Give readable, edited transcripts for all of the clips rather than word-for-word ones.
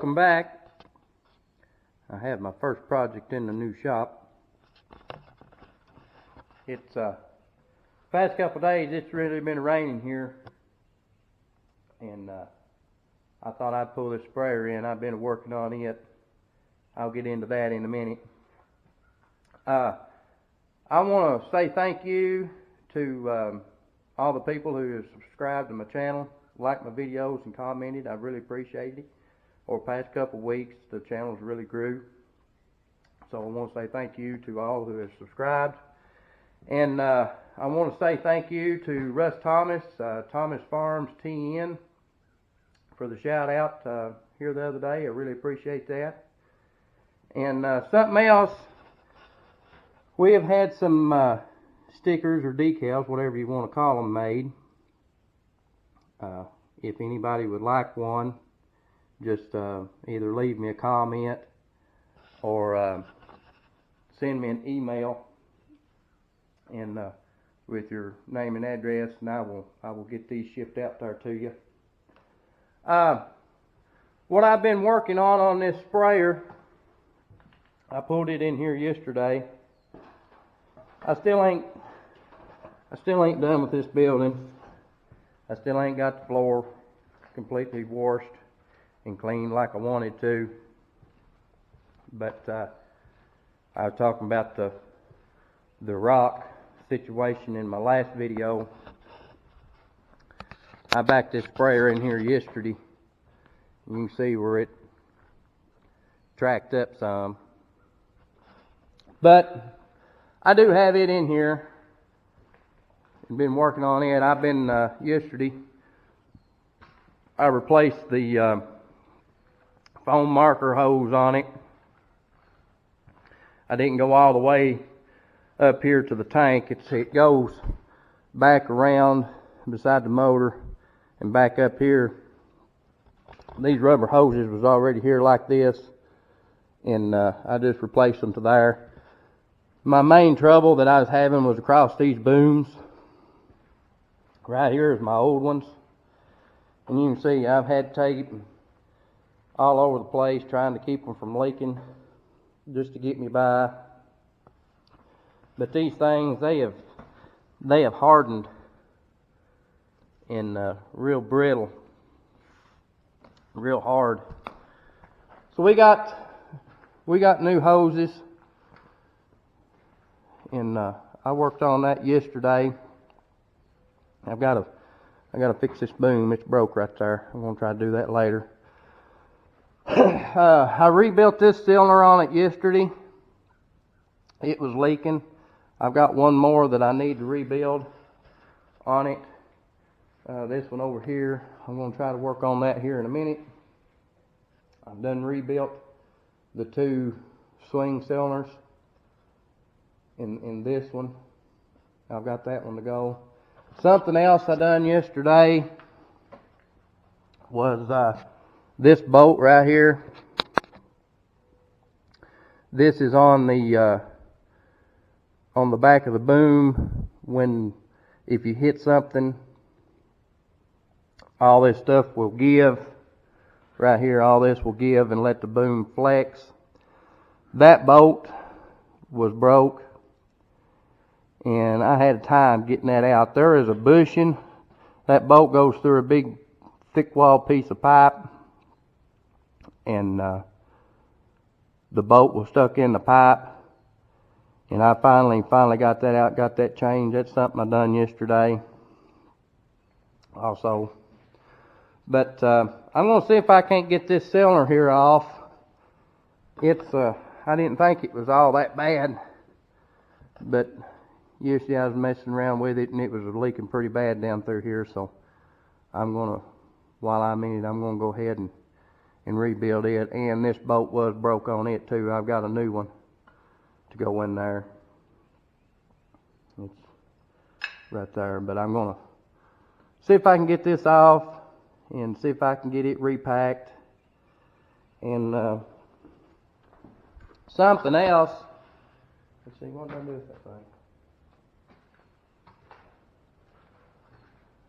welcome back. I have my first project in the new shop. It's past couple of days it's really been raining here, and I thought I'd pull this sprayer in. I've been working on it. I'll get into that in a minute. I want to say thank you to all the people who have subscribed to my channel, liked my videos, and commented. I really appreciate it. Over the past couple of weeks, the channel's really grew. So I want to say thank you to all who have subscribed. And I want to say thank you to Russ Thomas, Thomas Farms TN, for the shout out here the other day. I really appreciate that. And something else, we have had some stickers or decals, whatever you want to call them, made. If anybody would like one, just either leave me a comment or send me an email and with your name and address, and I will get these shipped out there to you. What I've been working on this sprayer, I pulled it in here yesterday. I still ain't done with this building. I still ain't got the floor completely washed and cleaned like I wanted to. But I was talking about the rock situation in my last video. I backed this sprayer in here yesterday. You can see where it tracked up some. But I do have it in here. I've been working on it. I've been yesterday I replaced the foam marker hose on it. I didn't go all the way up here to the tank. It goes back around beside the motor and back up here. These rubber hoses was already here like this, and I just replaced them to there. My main trouble that I was having was across these booms. Right here is my old ones, and you can see I've had tape all over the place trying to keep them from leaking just to get me by. But these things, they have hardened and real brittle, real hard. So we got new hoses, and I worked on that yesterday. I gotta fix this boom. It's broke right there. I'm gonna try to do that later. I rebuilt this cylinder on it yesterday. It was leaking. I've got one more that I need to rebuild on it. This one over here, I'm gonna try to work on that here in a minute. I've done rebuilt the two swing cylinders in this one. I've got that one to go. Something else I done yesterday was this bolt right here. This is on the back of the boom. If you hit something, all this stuff will give. Right here, all this will give and let the boom flex. That bolt was broke, and I had a time getting that out. There is a bushing. That bolt goes through a big thick wall piece of pipe, and the bolt was stuck in the pipe, and I finally got that out, got that changed. That's something I done yesterday also. But I'm going to see if I can't get this cylinder here off. I didn't think it was all that bad, but yesterday I was messing around with it and it was leaking pretty bad down through here. So while I'm in it, I'm going to go ahead and rebuild it. And this bolt was broke on it too. I've got a new one to go in there. It's right there. But I'm going to see if I can get this off and see if I can get it repacked. And something else. Let's see, what did I do with that thing?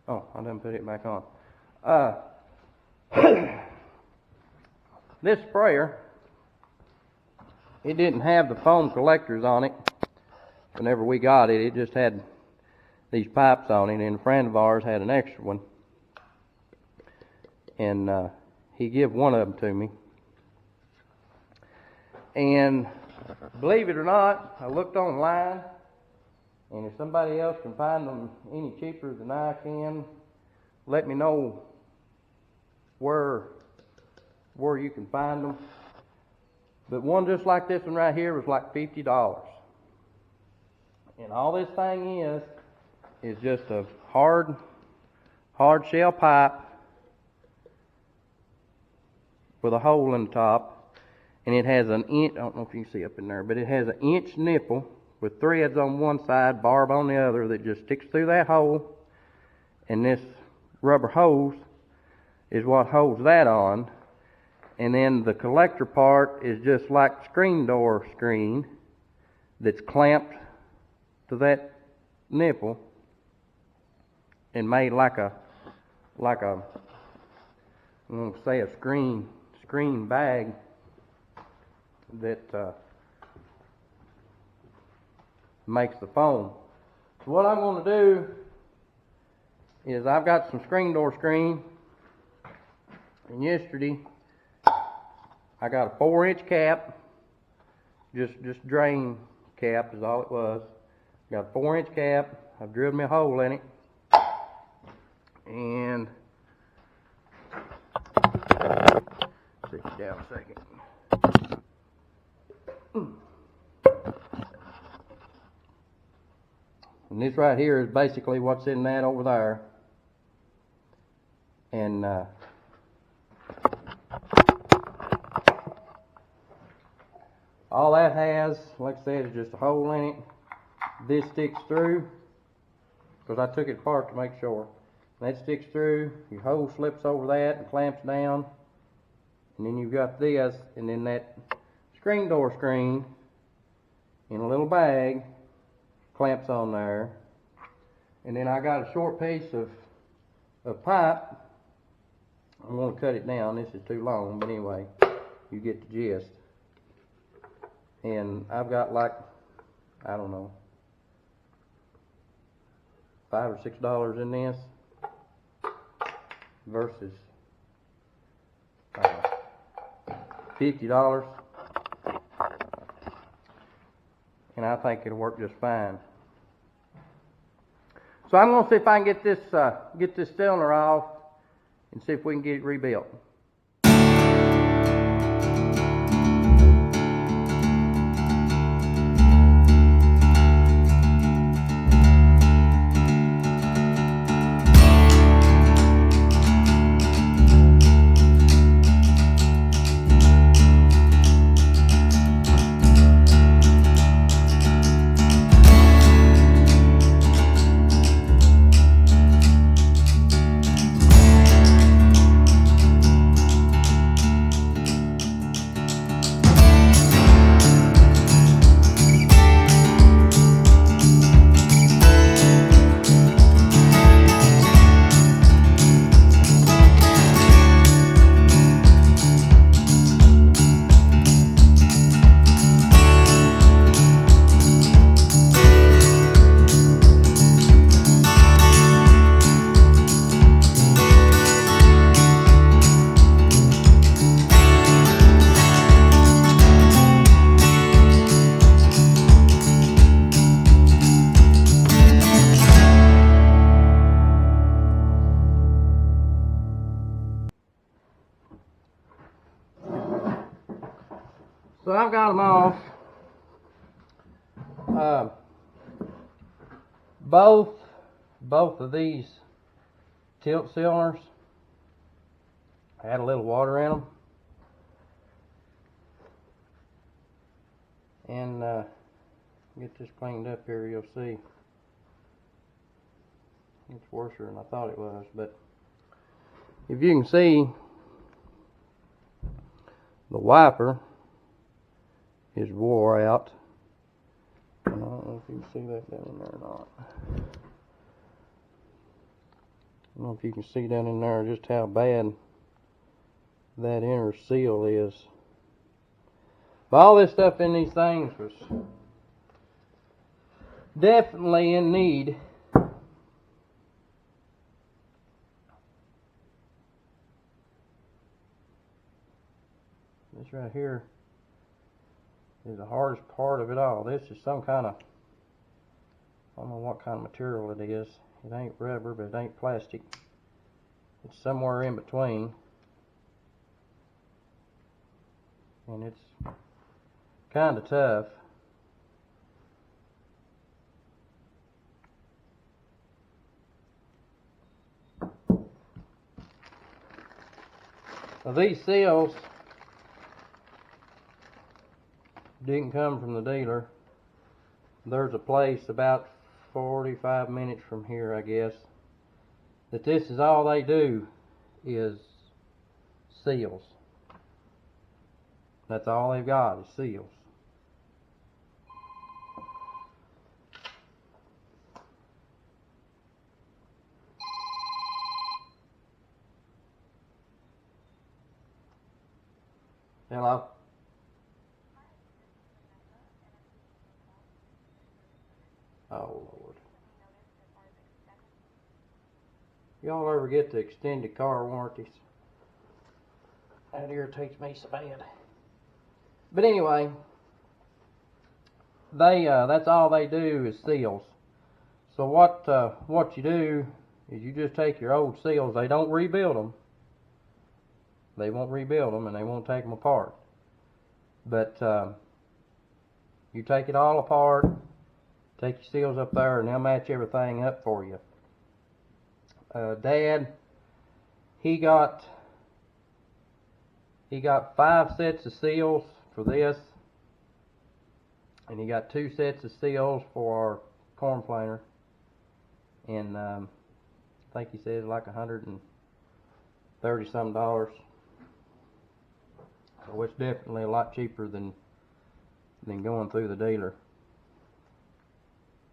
Oh, I didn't put it back on. this sprayer, it didn't have the foam collectors on it. Whenever we got it, it just had these pipes on it, and a friend of ours had an extra one. And he gave one of them to me. And believe it or not, I looked online, and if somebody else can find them any cheaper than I can, let me know where you can find them. But one just like this one right here was like $50. And all this thing is just a hard shell pipe with a hole in the top, and it has an inch, I don't know if you can see up in there, but it has an inch nipple with threads on one side, barb on the other, that just sticks through that hole, and this rubber hose is what holds that on. And then the collector part is just like screen door screen that's clamped to that nipple and made like a I'm going to say a screen bag that makes the foam. So what I'm going to do is I've got some screen door screen, and yesterday I got a 4-inch cap, just drain cap is all it was. Got a 4-inch cap. I've drilled me a hole in it, and sit you down a second. And this right here is basically what's in that over there. And all that has, like I said, is just a hole in it. This sticks through, because I took it apart to make sure. That sticks through, your hose slips over that and clamps down. And then you've got this, and then that screen door screen in a little bag clamps on there. And then I got a short piece of pipe. I'm going to cut it down. This is too long, but anyway, you get the gist. And I've got like, I don't know, $5 or $6 in this versus $50. And I think it'll work just fine. So I'm going to see if I can get this cylinder off and see if we can get it rebuilt. So I've got them off. Both of these tilt cylinders had a little water in them, and get this cleaned up here. You'll see it's worse than I thought it was. But if you can see, the wiper is wore out. I don't know if you can see that down in there or not. I don't know if you can see down in there just how bad that inner seal is. But all this stuff in these things was definitely in need. This right here is the hardest part of it all. This is some kind of, I don't know what kind of material it is. It ain't rubber, but it ain't plastic. It's somewhere in between. And it's kind of tough. Now these seals didn't come from the dealer. There's a place about 45 minutes from here, I guess, that this is all they do is seals. That's all they've got is seals. Hello? Oh, Lord. Y'all ever get the extended car warranties? That irritates me so bad. But anyway, that's all they do is seals. So what you do is you just take your old seals. They don't rebuild them. They won't rebuild them, and they won't take them apart. But you take it all apart, take your seals up there, and they'll match everything up for you. Dad, he got 5 sets of seals for this, and he got 2 sets of seals for our corn planer, and I think he said like $130 some. So it's definitely a lot cheaper than going through the dealer.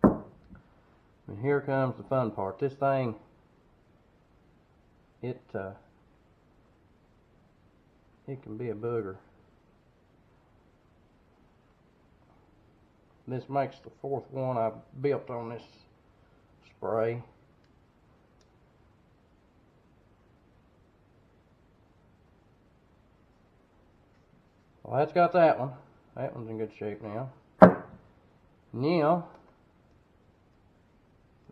And here comes the fun part. This thing, it can be a booger. This makes the 4th one I've built on this spray. Well, that's got that one. That one's in good shape now. Now,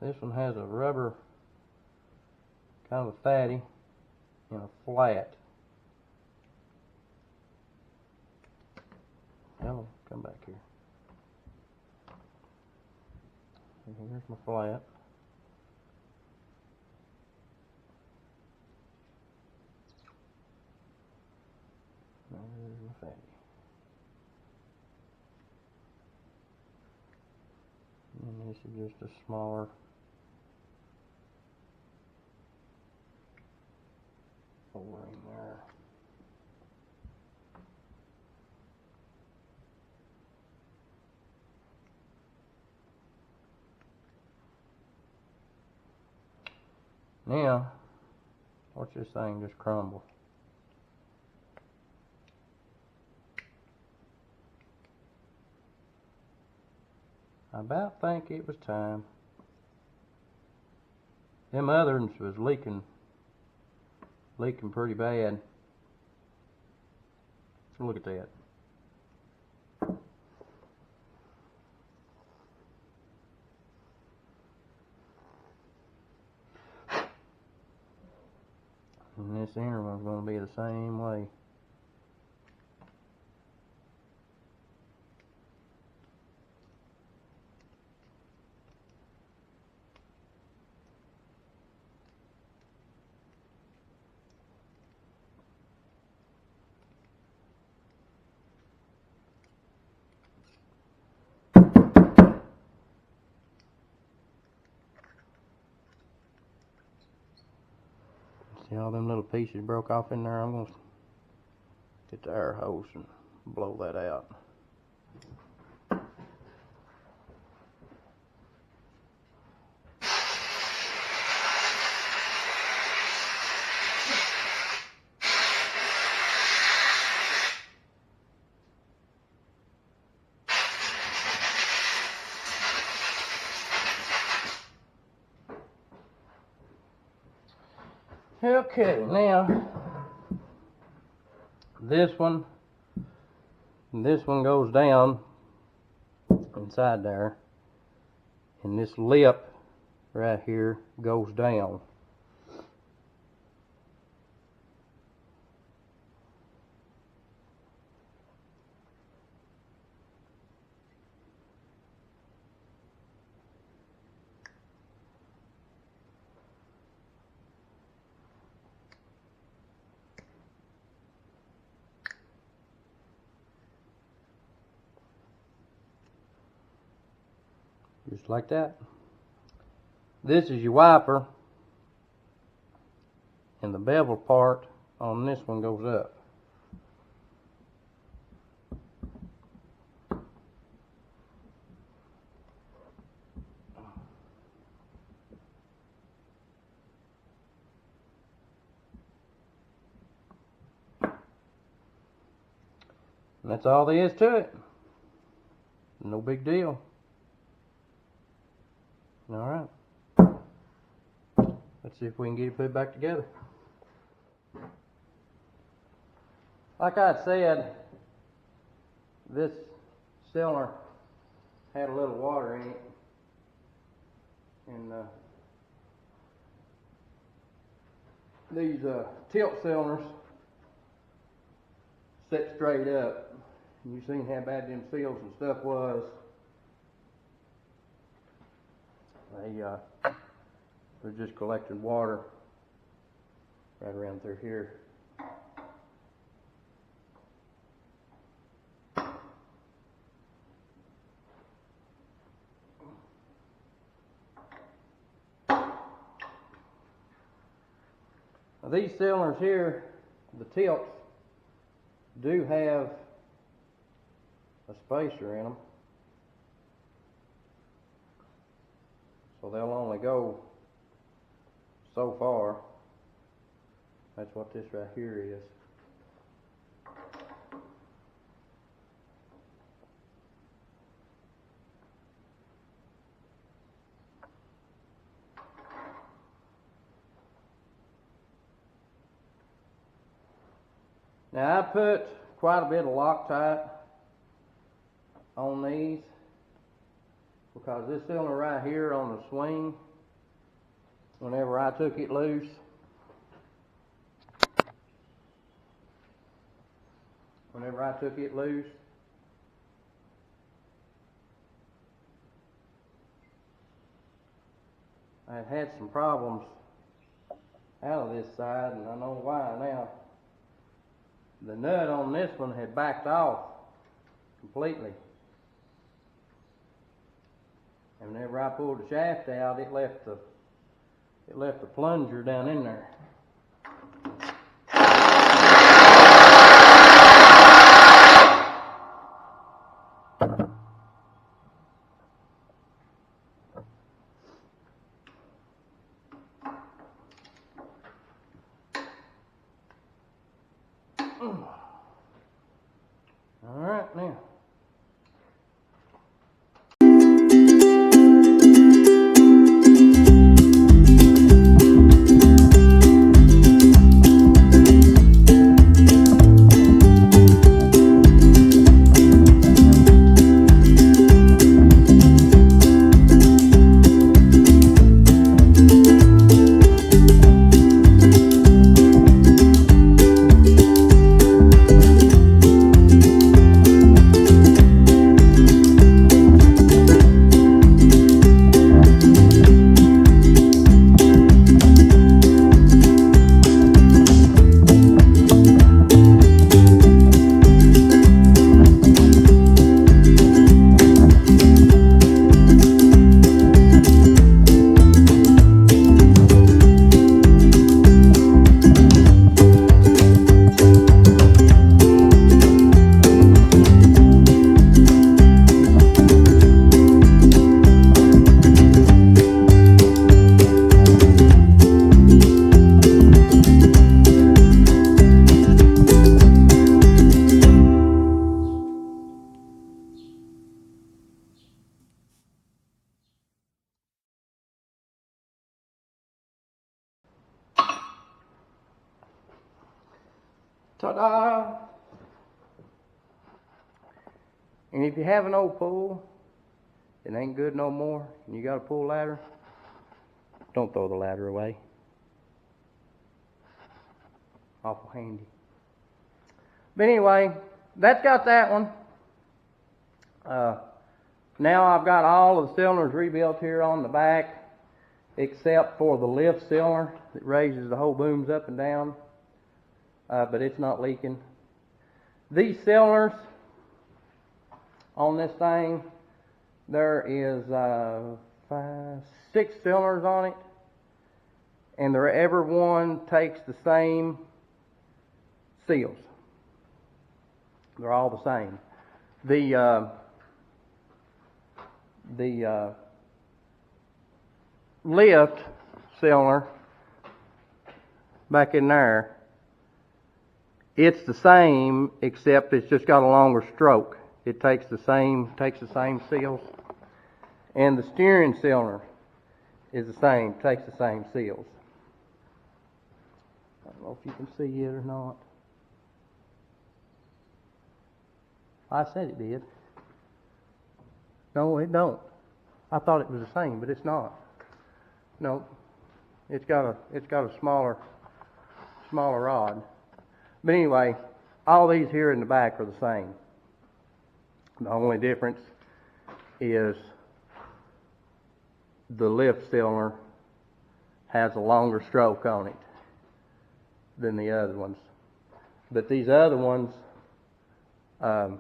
this one has a rubber, kind of a fatty, and a flat. Now, come back here. And here's my flat. There's my fatty. And this is just a smaller O-ring there. Now, watch this thing just crumble. I about think it was time. Them other ones was leaking pretty bad. So look at that. And this inner one's going to be the same way. See all them little pieces broke off in there? I'm going to get the air hose and blow that out. Okay, now this one goes down inside there, and this lip right here goes down. Just like that. This is your wiper, and the bevel part on this one goes up. And that's all there is to it. No big deal. Alright. Let's see if we can get it put back together. Like I said, this cylinder had a little water in it, and these tilt cylinders set straight up. And you seen how bad them seals and stuff was. They're just collecting water right around through here. Now these cylinders here, the tilts, do have a spacer in them, so they'll only go so far. That's what this right here is. Now I put quite a bit of Loctite on these because this cylinder right here on the swing, whenever I took it loose, I had some problems out of this side, and I know why now. The nut on this one had backed off completely. And whenever I pulled the shaft out, it left the plunger down in there. All right, now. Ta-da! And if you have an old pool, it ain't good no more, and you got a pool ladder, don't throw the ladder away. Awful handy. But anyway, that's got that one. Now I've got all of the cylinders rebuilt here on the back, except for the lift cylinder that raises the whole booms up and down, but it's not leaking. These cylinders on this thing, there is 6 cylinders on it, and every one takes the same seals. They're all the same. The lift cylinder back in there, it's the same, except it's just got a longer stroke. It takes the same seals. And the steering cylinder is the same, takes the same seals. I don't know if you can see it or not. I said it did. No, it don't. I thought it was the same, but it's not. No, it's got a smaller rod. But anyway, all these here in the back are the same. The only difference is the lift cylinder has a longer stroke on it than the other ones. But these other ones are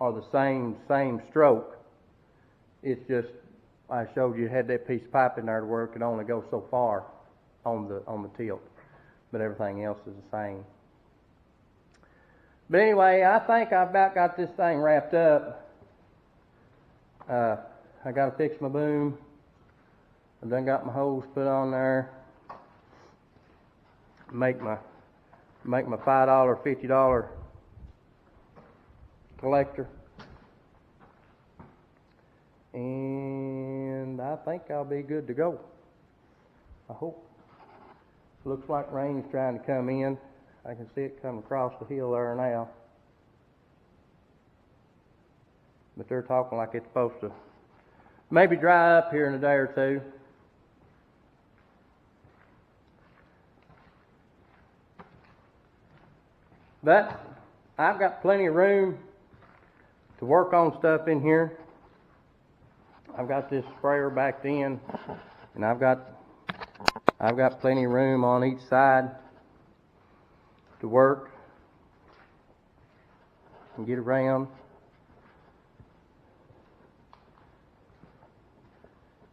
the same stroke. It's just, I showed you had that piece of pipe in there to work. It only goes so far on the tilt, but everything else is the same. But anyway, I think I've about got this thing wrapped up. I got to fix my boom. I done got my hose put on there. Make my $5, $50 collector. And I think I'll be good to go. I hope. Looks like rain's trying to come in. I can see it come across the hill there now. But they're talking like it's supposed to maybe dry up here in a day or two. But I've got plenty of room to work on stuff in here. I've got this sprayer backed in, and I've got plenty of room on each side to work and get around.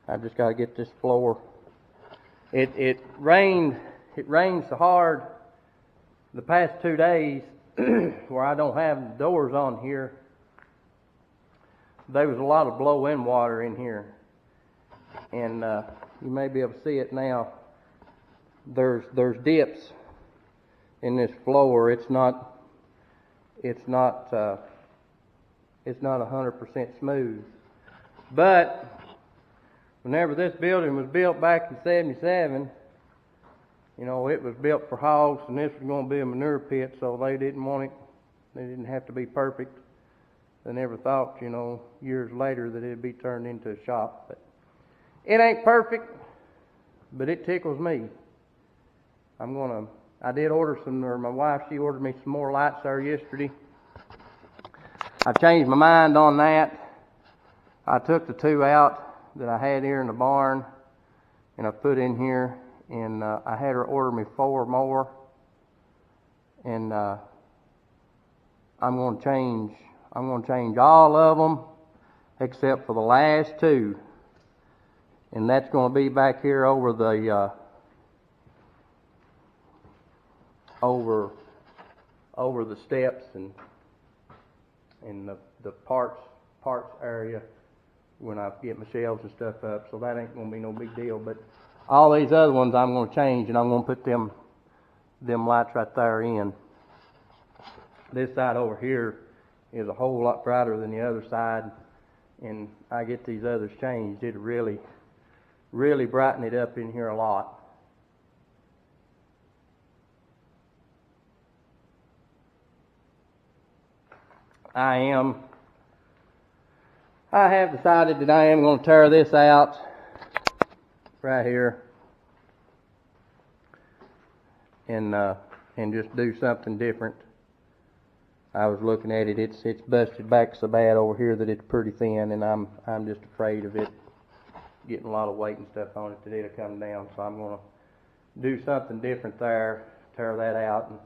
I've just got to get this floor. It rained so hard the past 2 days where I don't have doors on here. There was a lot of blow-in water in here, and you may be able to see it now. There's dips in this floor. It's not 100% smooth. But whenever this building was built back in '77, you know, it was built for hogs, and this was going to be a manure pit, so they didn't want it. They didn't have to be perfect. They never thought, you know, years later that it'd be turned into a shop. But it ain't perfect, but it tickles me. I did order my wife, she ordered me some more lights there yesterday. I changed my mind on that. I took the 2 out that I had here in the barn, and I put in here, and I had her order me 4 more. And I'm going to change all of them except for the last 2, and that's going to be back here over the over the steps and the parts area when I get my shelves and stuff up. So that ain't going to be no big deal. But all these other ones I'm going to change, and I'm going to put them lights right there in. This side over here is a whole lot brighter than the other side, and I get these others changed. It'll really brighten it up in here a lot. I have decided that I am going to tear this out right here and just do something different. I was looking at it, it's busted back so bad over here that it's pretty thin, and I'm just afraid of it getting a lot of weight and stuff on it that it'll come down. So I'm going to do something different there, tear that out, and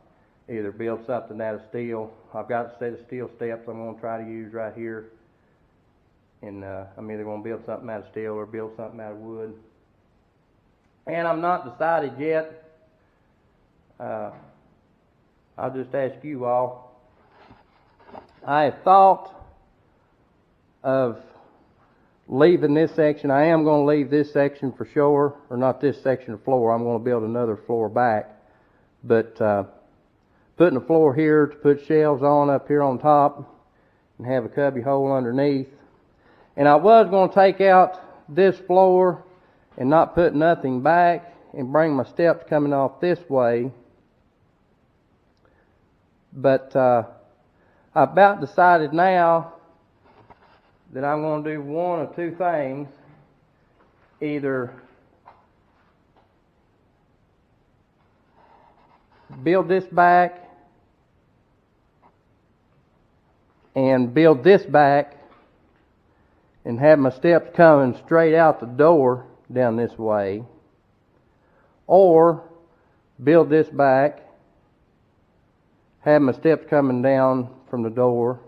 either build something out of steel. I've got a set of steel steps I'm going to try to use right here, and I'm either going to build something out of steel or build something out of wood. And I'm not decided yet. I'll just ask you all. I have thought of leaving this section. I am going to leave this section for sure, or not this section of floor. I'm going to build another floor back. But putting a floor here to put shelves on up here on top and have a cubby hole underneath. And I was going to take out this floor and not put nothing back and bring my steps coming off this way. But I've about decided now that I'm going to do one of two things. Either build this back and build this back and have my steps coming straight out the door down this way, or build this back, have my steps coming down from the door,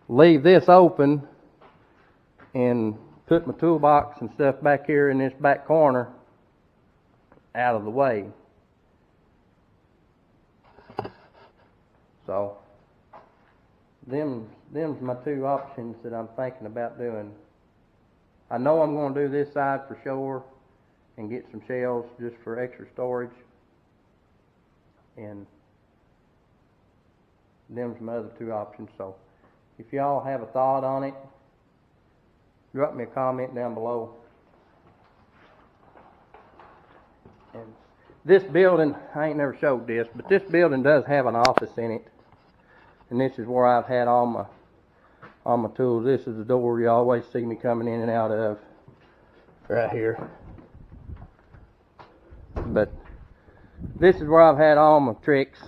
leave this open, and put my toolbox and stuff back here in this back corner out of the way. So them's my two options that I'm thinking about doing. I know I'm going to do this side for sure and get some shelves just for extra storage, and them's my other two options. So if y'all have a thought on it, drop me a comment down below. And this building, I ain't never showed this, but this building does have an office in it, and this is where I've had all my tools. This is the door you always see me coming in and out of, right here. But this is where I've had all my tricks.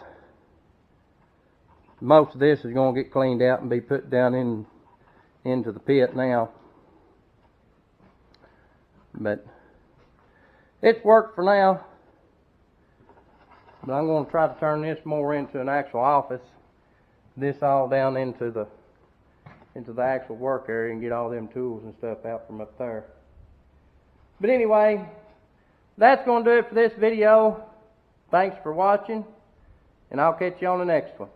Most of this is going to get cleaned out and be put down into the pit now. But it's worked for now. But I'm going to try to turn this more into an actual office. This all down into the actual work area and get all them tools and stuff out from up there. But anyway, that's going to do it for this video. Thanks for watching, and I'll catch you on the next one.